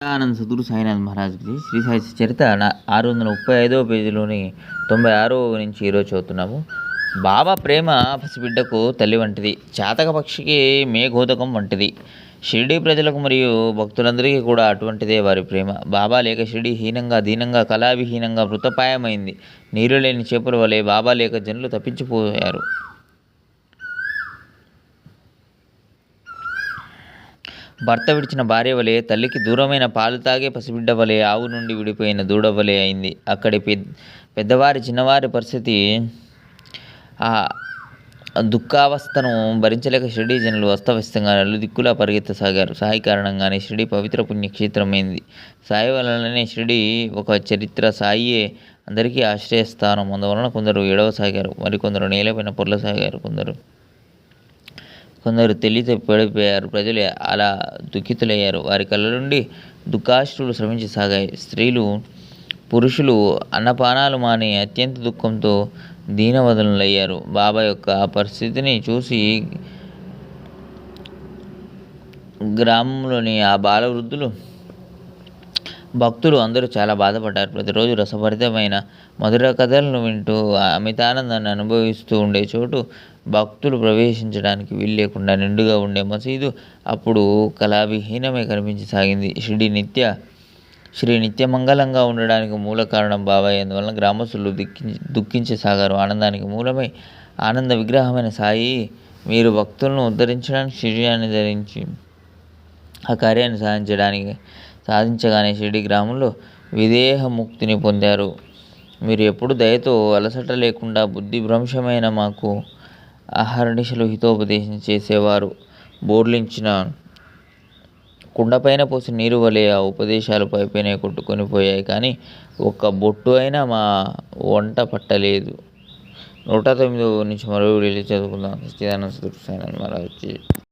ఆనంద్ సద్గురు సాయినాథ్ మహారాజ్కి శ్రీ సాయి చరిత 635వ పేజీలోని 96వ నుంచి ఈరోజు చదువుతున్నాము. బాబా ప్రేమ పసిబిడ్డకు తల్లి వంటిది, చాతక పక్షికి మేఘోదకం వంటిది. షిరిడీ ప్రజలకు మరియు భక్తులందరికీ కూడా అటువంటిదే వారి ప్రేమ. బాబా లేక షిరిడీ హీనంగా, దీనంగా, కళావిహీనంగా మృతపాయమైంది. నీరు లేని చేపల వలె బాబా లేక జనులు తప్పించిపోయారు. భర్త విడిచిన భార్య వలె, తల్లికి దూరమైన పాలు తాగే పసిబిడ్డ వలె, ఆవు నుండి విడిపోయిన దూడ వలె అయింది. అక్కడి పెద్దవారి చిన్నవారి పరిస్థితి. ఆ దుఃఖావస్థను భరించలేక షిరిడీ జనులు అస్తవ్యస్తంగా నలుదిక్కులా పరిగెత్తసాగారు. సాయి కారణంగానే షిరిడీ పవిత్ర పుణ్యక్షేత్రమైంది. సాయి వలననే షిరిడీ ఒక చరిత్ర. సాయియే అందరికీ ఆశ్రయస్థానం. అందువలన కొందరు ఏడవసాగారు, మరికొందరు నేలపైన పొర్లసాగారు, కొందరు తెలియత పడిపోయారు. ప్రజలు అలా దుఃఖితులయ్యారు. వారి కళ్ళ నుండి దుఃఖాశ్రులు శ్రమించసాగాయి. స్త్రీలు పురుషులు అన్నపానాలు మాని అత్యంత దుఃఖంతో దీనవదనులయ్యారు. బాబా యొక్క ఆ పరిస్థితిని చూసి గ్రామంలోని ఆ బాల వృద్ధులు భక్తులు అందరూ చాలా బాధపడ్డారు. ప్రతిరోజు రసభరితమైన మధుర కథలను వింటూ అమితానందాన్ని అనుభవిస్తూ ఉండే చోటు భక్తులు ప్రవేశించడానికి వీలు లేకుండా నిండుగా ఉండే మసీదు అప్పుడు కళావిహీనమే కనిపించసాగింది. శ్రీ నిత్యమంగళంగా ఉండడానికి మూల కారణం బాబాయ్. అందువలన గ్రామస్తులు దుఃఖించసాగారు. ఆనందానికి మూలమై ఆనంద విగ్రహమైన సాయి మీరు భక్తులను ఉద్ధరించడానికి శరీరాన్ని ధరించి ఆ కార్యాన్ని సాధించగానే షిరిడీ గ్రామంలో విదేహ ముక్తిని పొందారు. మీరు ఎప్పుడు దయతో అలసట లేకుండా బుద్ధిభ్రంశమైన మాకు అహర్నిశలు హితోపదేశం చేసేవారు. బోర్లించిన కుండపైన పోసిన నీరు వలె ఆ ఉపదేశాలు పైపైనే కొట్టుకొని పోయాయి, కానీ ఒక్క బొట్టు అయినా మా వంట పట్టలేదు. 109 నుంచి మరో వీడియోలో చదువుకుందాం. సచ్చిదానంద సద్గురు సాయినాథ్ మహారాజ్.